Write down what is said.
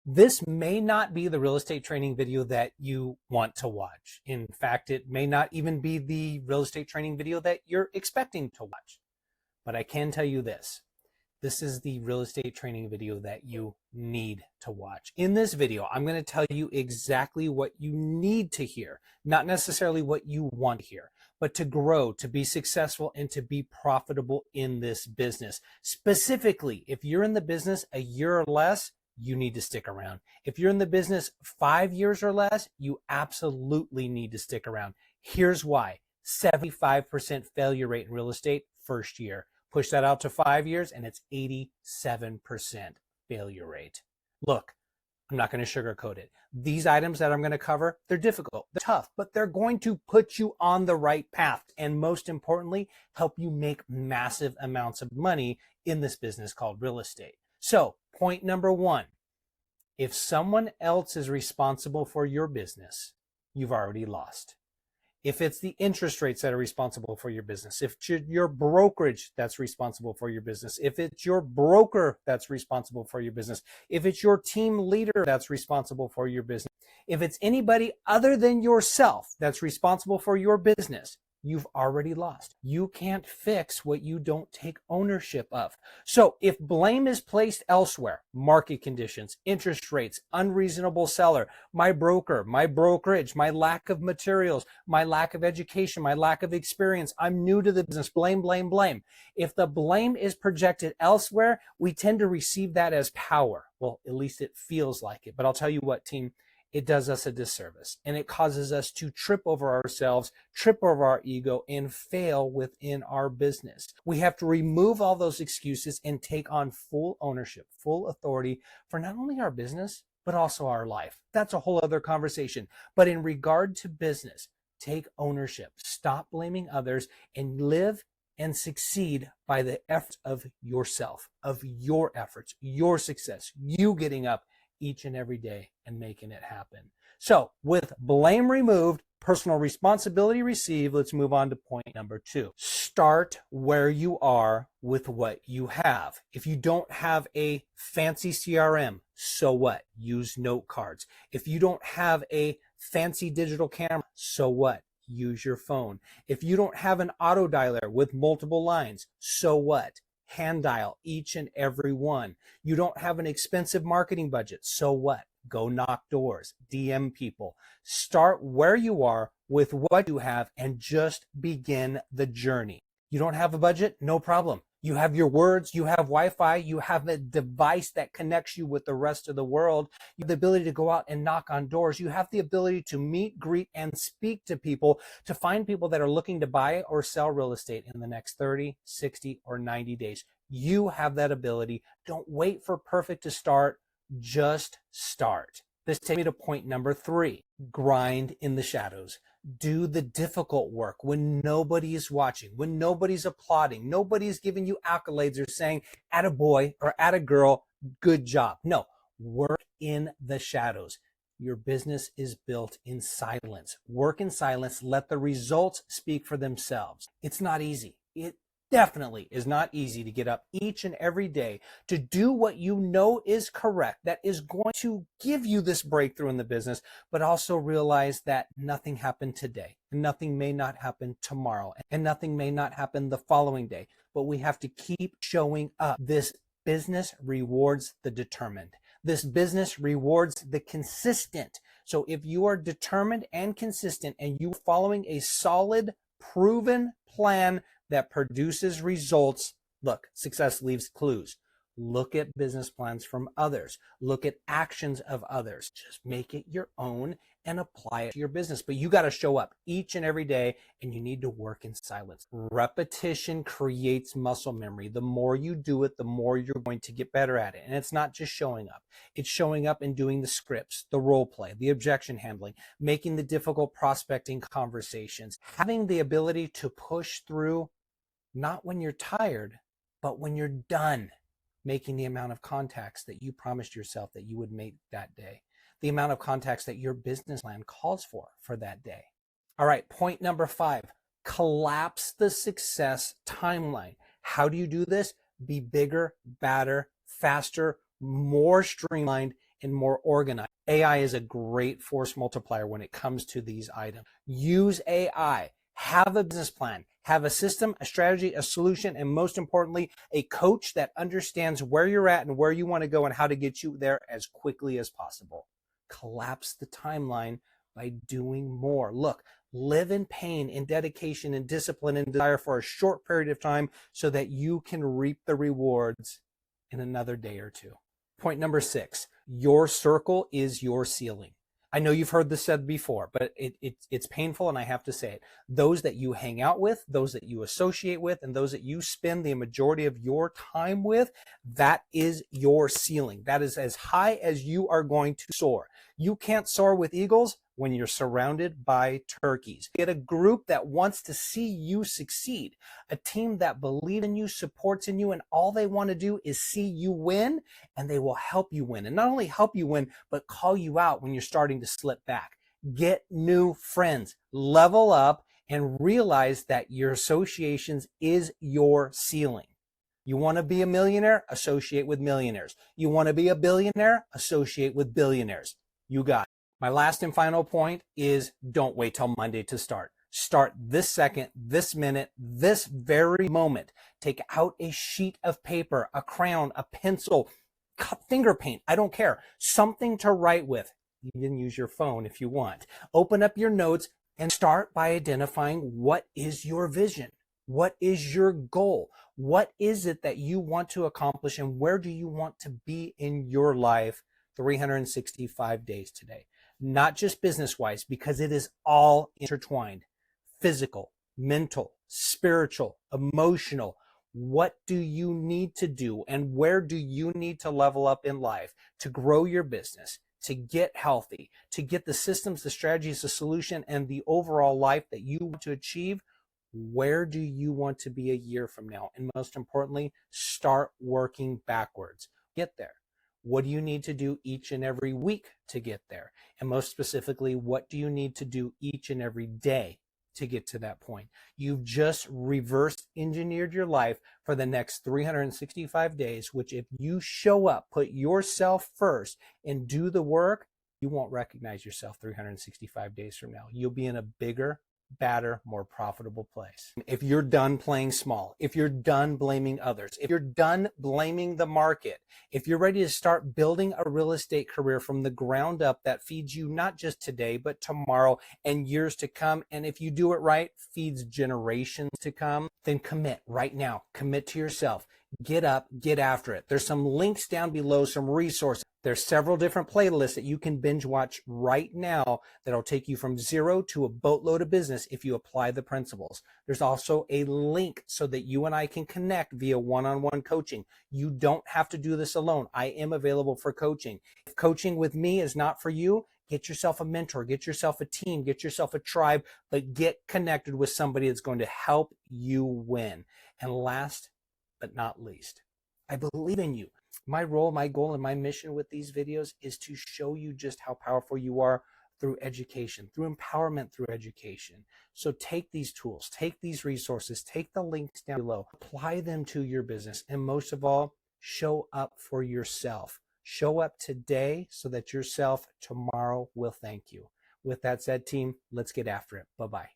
This may not be the real estate training video that you want to watch. In fact, it may not even be the real estate training video that you're expecting to watch. But I can tell you this. This is the real estate training video that you need to watch. In this video, I'm going to tell you exactly what you need to hear, not necessarily what you want to hear, but to grow, to be successful, and to be profitable in this business. Specifically, if you're in the business a year or less, you need to stick around. If you're in the business 5 years or less, you absolutely need to stick around. Here's why. 75% failure rate in real estate first year. Push that out to 5 years and it's 87% failure rate. Look, I'm not going to sugarcoat it. These items that I'm going to cover, they're difficult, they're tough, but they're going to put you on the right path. And most importantly, help you make massive amounts of money in this business called real estate. So point number one, if someone else is responsible for your business, you've already lost. If it's the interest rates that are responsible for your business, if it's your brokerage that's responsible for your business, if it's your broker that's responsible for your business, if it's your team leader that's responsible for your business, if it's anybody other than yourself that's responsible for your business, you've already lost. You can't fix what you don't take ownership of. So if blame is placed elsewhere, market conditions, interest rates, unreasonable seller, my broker, my brokerage, my lack of materials, my lack of education, my lack of experience, I'm new to the business, blame, blame, blame. If the blame is projected elsewhere, we tend to receive that as power. Well, at least it feels like it. But I'll tell you what, team, it does us a disservice and it causes us to trip over ourselves, trip over our ego, and fail within our business. We have to remove all those excuses and take on full ownership, full authority for not only our business, but also our life. That's a whole other conversation. But in regard to business, take ownership, stop blaming others, and live and succeed by the efforts of yourself, of your efforts, your success, you getting up each and every day and making it happen. So with blame removed, personal responsibility received, let's move on to point number two. Start where you are with what you have. If you don't have a fancy CRM, so what? Use note cards. If you don't have a fancy digital camera, so what? Use your phone. If you don't have an auto dialer with multiple lines, so what? Hand dial each and every one. You don't have an expensive marketing budget, so what? Go knock doors, DM people. Start where you are with what you have and just begin the journey. You don't have a budget? No problem. You have your words, you have Wi-Fi, you have a device that connects you with the rest of the world. You have the ability to go out and knock on doors. You have the ability to meet, greet, and speak to people, to find people that are looking to buy or sell real estate in the next 30, 60, or 90 days. You have that ability. Don't wait for perfect to start. Just start. This takes me to point number three. Grind in the shadows. Do the difficult work when nobody is watching, when nobody's applauding, nobody's giving you accolades or saying, attaboy or attagirl, good job. No, work in the shadows. Your business is built in silence. Work in silence. Let the results speak for themselves. It's not easy. It definitely is not easy to get up each and every day to do what you know is correct, that is going to give you this breakthrough in the business, but also realize that nothing happened today, and nothing may not happen tomorrow, and nothing may not happen the following day, but we have to keep showing up. This business rewards the determined. This business rewards the consistent. So if you are determined and consistent and you are following a solid, proven plan that produces results, look, success leaves clues. Look at business plans from others. Look at actions of others. Just make it your own and apply it to your business. But you got to show up each and every day, and you need to work in silence. Repetition creates muscle memory. The more you do it, the more you're going to get better at it. And it's not just showing up. It's showing up and doing the scripts, the role play, the objection handling, making the difficult prospecting conversations, having the ability to push through, not when you're tired, but when you're done making the amount of contacts that you promised yourself that you would make that day, the amount of contacts that your business plan calls for that day. All right, point number five, collapse the success timeline. How do you do this? Be bigger, badder, faster, more streamlined, and more organized. AI is a great force multiplier when it comes to these items. Use AI. Have a business plan, have a system, a strategy, a solution, and most importantly, a coach that understands where you're at and where you want to go and how to get you there as quickly as possible. Collapse the timeline by doing more. Look, live in pain, in dedication, in discipline, and desire for a short period of time so that you can reap the rewards in another day or two. Point number 6, your circle is your ceiling. I know you've heard this said before, but it's painful and I have to say it. Those that you hang out with, those that you associate with, and those that you spend the majority of your time with, that is your ceiling. That is as high as you are going to soar. You can't soar with eagles when you're surrounded by turkeys. Get a group that wants to see you succeed, a team that believes in you, supports in you, and all they want to do is see you win, and they will help you win. And not only help you win, but call you out when you're starting to slip back. Get new friends, level up, and realize that your associations is your ceiling. You want to be a millionaire? Associate with millionaires. You want to be a billionaire? Associate with billionaires. You got it. My last and final point is don't wait till Monday to start. Start this second, this minute, this very moment. Take out a sheet of paper, a crayon, a pencil, finger paint. I don't care. Something to write with. Even use your phone if you want. Open up your notes and start by identifying what is your vision. What is your goal? What is it that you want to accomplish and where do you want to be in your life 365 days today? Not just business-wise, because it is all intertwined. Physical, mental, spiritual, emotional. What do you need to do and where do you need to level up in life to grow your business, to get healthy, to get the systems, the strategies, the solution, and the overall life that you want to achieve? Where do you want to be a year from now? And most importantly, start working backwards. Get there. What do you need to do each and every week to get there? And most specifically, what do you need to do each and every day to get to that point? You've just reverse engineered your life for the next 365 days, which if you show up, put yourself first and do the work, you won't recognize yourself 365 days from now. You'll be in a bigger, badder, more profitable place. If you're done playing small, if you're done blaming others, if you're done blaming the market, if you're ready to start building a real estate career from the ground up that feeds you not just today, but tomorrow and years to come, and if you do it right, feeds generations to come, then commit right now. Commit to yourself. Get up, get after it. There's some links down below, some resources. There's several different playlists that you can binge watch right now that'll take you from zero to a boatload of business if you apply the principles. There's also a link so that you and I can connect via one-on-one coaching. You don't have to do this alone. I am available for coaching. If coaching with me is not for you, get yourself a mentor, get yourself a team, get yourself a tribe, but get connected with somebody that's going to help you win. And last but not least, I believe in you. My role, my goal, and my mission with these videos is to show you just how powerful you are through education, through empowerment through education. So take these tools, take these resources, take the links down below, apply them to your business, and most of all, show up for yourself. Show up today so that yourself tomorrow will thank you. With that said, team, let's get after it. Bye-bye.